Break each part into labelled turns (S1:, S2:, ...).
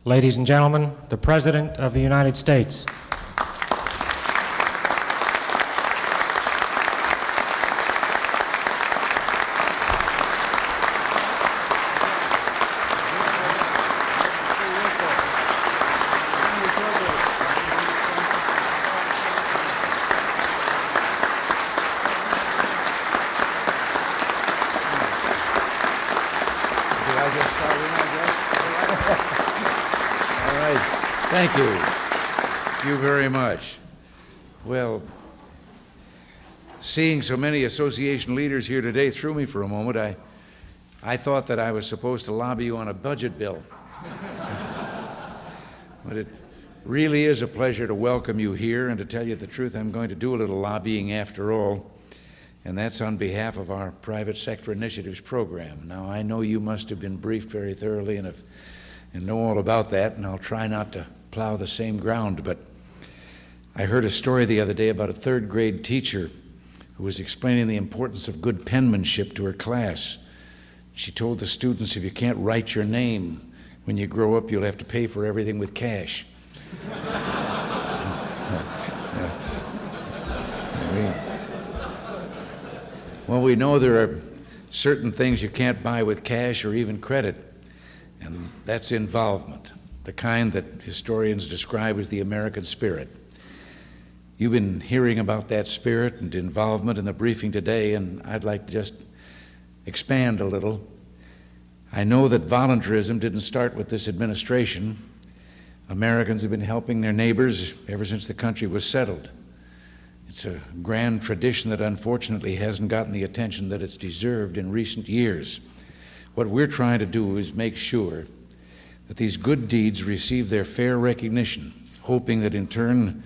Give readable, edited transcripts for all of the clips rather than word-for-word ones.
S1: Ladies and gentlemen, the President of the United States.
S2: Thank you. Thank you very much. Well, seeing so many association leaders here today threw me for a moment. I thought that I was supposed to lobby you on a budget bill. But it really is a pleasure to welcome you here, and to tell you the truth, I'm going to do a little lobbying after all, and that's on behalf of our Private Sector Initiatives program. Now, I know you must have been briefed very thoroughly and know all about that, and I'll try not to plow the same ground, but I heard a story the other day about a third-grade teacher who was explaining the importance of good penmanship to her class. She told the students, if you can't write your name, when you grow up, you'll have to pay for everything with cash. Well, we know there are certain things you can't buy with cash or even credit, and that's involvement, the kind that historians describe as the American spirit. You've been hearing about that spirit and involvement in the briefing today, and I'd like to just expand a little. I know that volunteerism didn't start with this administration. Americans have been helping their neighbors ever since the country was settled. It's a grand tradition that unfortunately hasn't gotten the attention that it's deserved in recent years. What we're trying to do is make sure that these good deeds receive their fair recognition, hoping that in turn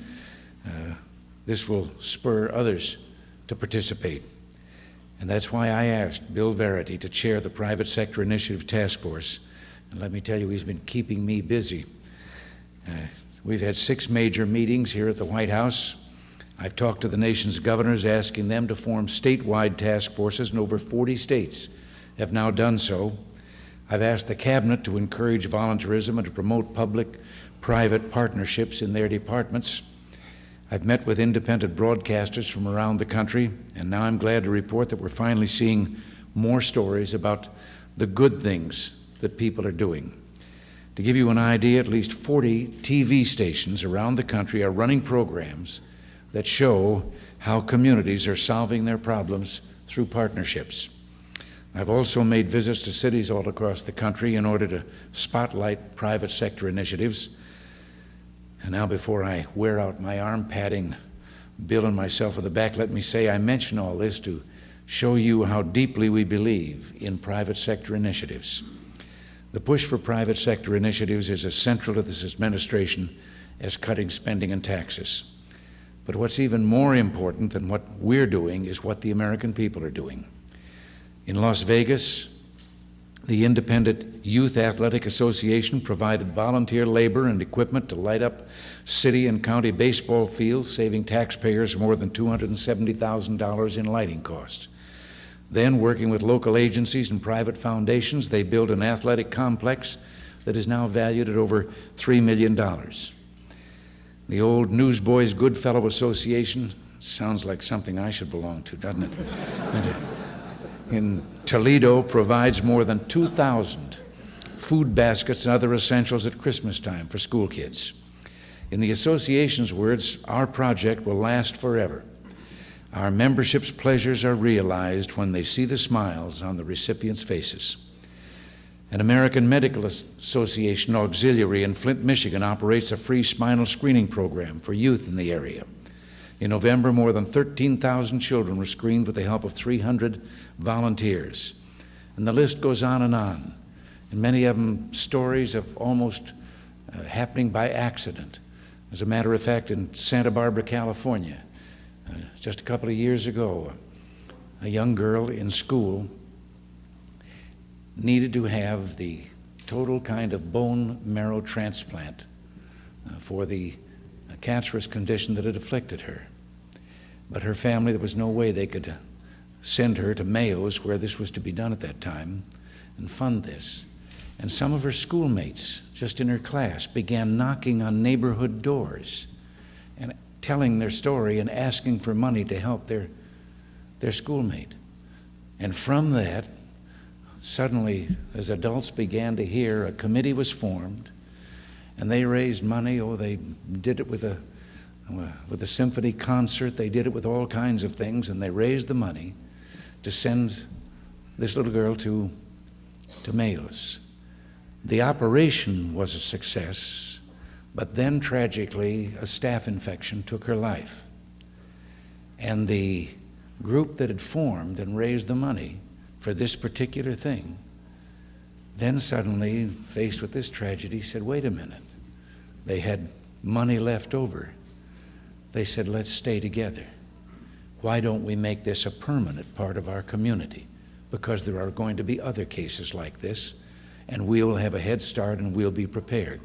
S2: this will spur others to participate. And that's why I asked Bill Verity to chair the Private Sector Initiative Task Force. And let me tell you, he's been keeping me busy. We've had 6 major meetings here at the White House. I've talked to the nation's governors, asking them to form statewide task forces, and over 40 states have now done so. I've asked the Cabinet to encourage volunteerism and to promote public-private partnerships in their departments. I've met with independent broadcasters from around the country, and now I'm glad to report that we're finally seeing more stories about the good things that people are doing. To give you an idea, at least 40 TV stations around the country are running programs that show how communities are solving their problems through partnerships. I've also made visits to cities all across the country in order to spotlight private sector initiatives. And now, before I wear out my arm patting Bill and myself in the back, let me say I mention all this to show you how deeply we believe in private sector initiatives. The push for private sector initiatives is as central to this administration as cutting spending and taxes. But what's even more important than what we're doing is what the American people are doing. In Las Vegas, the Independent Youth Athletic Association provided volunteer labor and equipment to light up city and county baseball fields, saving taxpayers more than $270,000 in lighting costs. Then, working with local agencies and private foundations, they built an athletic complex that is now valued at over $3 million. The old Newsboys Goodfellow Association sounds like something I should belong to, doesn't it? In Toledo, provides more than 2,000 food baskets and other essentials at Christmas time for school kids. In the association's words, our project will last forever. Our membership's pleasures are realized when they see the smiles on the recipients' faces. An American Medical Association auxiliary in Flint, Michigan operates a free spinal screening program for youth in the area. In November, more than 13,000 children were screened with the help of 300 volunteers. And the list goes on, and many of them stories of almost happening by accident. As a matter of fact, in Santa Barbara, California, just a couple of years ago, a young girl in school needed to have the total kind of bone marrow transplant for the cancerous condition that had afflicted her. But her family, there was no way they could send her to Mayo's, where this was to be done at that time, and fund this. And some of her schoolmates, just in her class, began knocking on neighborhood doors and telling their story and asking for money to help their schoolmate. And from that, suddenly, as adults began to hear, a committee was formed, and they raised money. Oh, they did it with a symphony concert. They did it with all kinds of things, and they raised the money to send this little girl to Mayo's. The operation was a success, but then tragically a staph infection took her life. And the group that had formed and raised the money for this particular thing then suddenly, faced with this tragedy, said, wait a minute. They had money left over. They said, let's stay together. Why don't we make this a permanent part of our community? Because there are going to be other cases like this, and we'll have a head start and we'll be prepared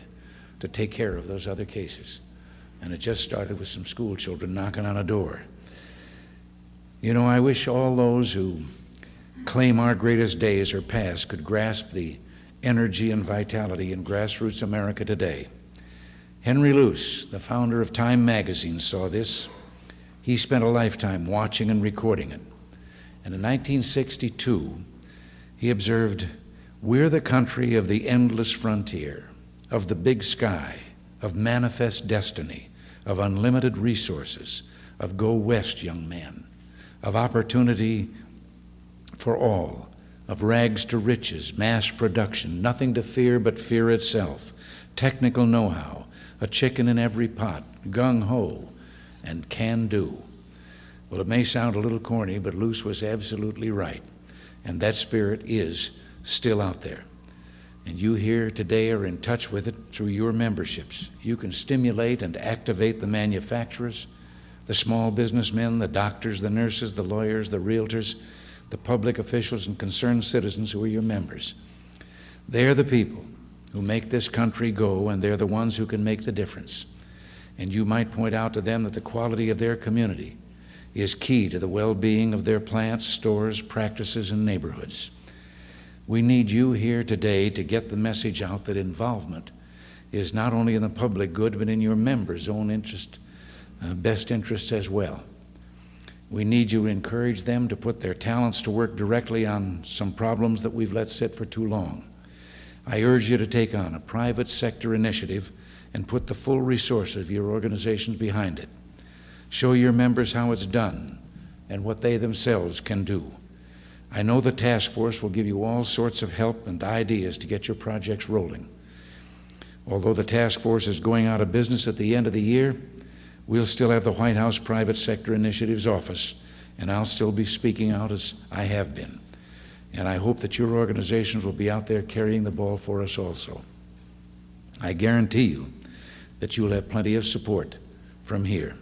S2: to take care of those other cases. And it just started with some school children knocking on a door. You know, I wish all those who claim our greatest days are past could grasp the energy and vitality in grassroots America today. Henry Luce, the founder of Time magazine, saw this. He spent a lifetime watching and recording it. And in 1962, he observed, we're the country of the endless frontier, of the big sky, of manifest destiny, of unlimited resources, of go west, young man, of opportunity for all, of rags to riches, mass production, nothing to fear but fear itself, technical know-how, a chicken in every pot, gung-ho, and can-do. Well, it may sound a little corny, but Luce was absolutely right, and that spirit is still out there. And you here today are in touch with it through your memberships. You can stimulate and activate the manufacturers, the small businessmen, the doctors, the nurses, the lawyers, the realtors, the public officials and concerned citizens who are your members. They're the people who make this country go, and they're the ones who can make the difference. And you might point out to them that the quality of their community is key to the well-being of their plants, stores, practices, and neighborhoods. We need you here today to get the message out that involvement is not only in the public good, but in your members' own interest, best interests as well. We need you to encourage them to put their talents to work directly on some problems that we've let sit for too long. I urge you to take on a private sector initiative and put the full resources of your organizations behind it. Show your members how it's done and what they themselves can do. I know the task force will give you all sorts of help and ideas to get your projects rolling. Although the task force is going out of business at the end of the year, we'll still have the White House Private Sector Initiatives Office, and I'll still be speaking out as I have been. And I hope that your organizations will be out there carrying the ball for us also. I guarantee you that you'll have plenty of support from here.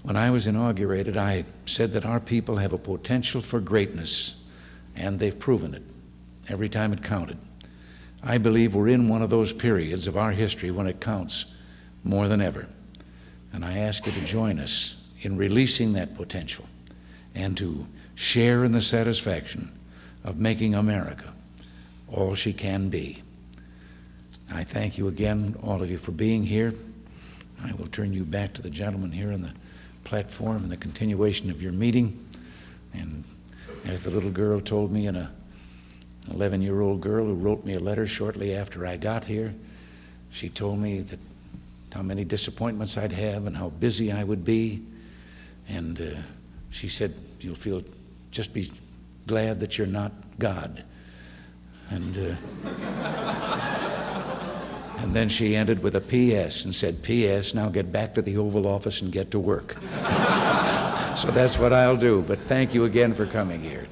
S2: When I was inaugurated, I said that our people have a potential for greatness, and they've proven it every time it counted. I believe we're in one of those periods of our history when it counts more than ever. And I ask you to join us in releasing that potential and to share in the satisfaction of making America all she can be. I thank you again, all of you, for being here. I will turn you back to the gentleman here on the platform and the continuation of your meeting. And as the little girl told me, an 11-year-old girl who wrote me a letter shortly after I got here, she told me that how many disappointments I'd have and how busy I would be. And she said, you'll just be glad that you're not God. And then she ended with a P.S. and said, P.S., now get back to the Oval Office and get to work. So that's what I'll do. But thank you again for coming here.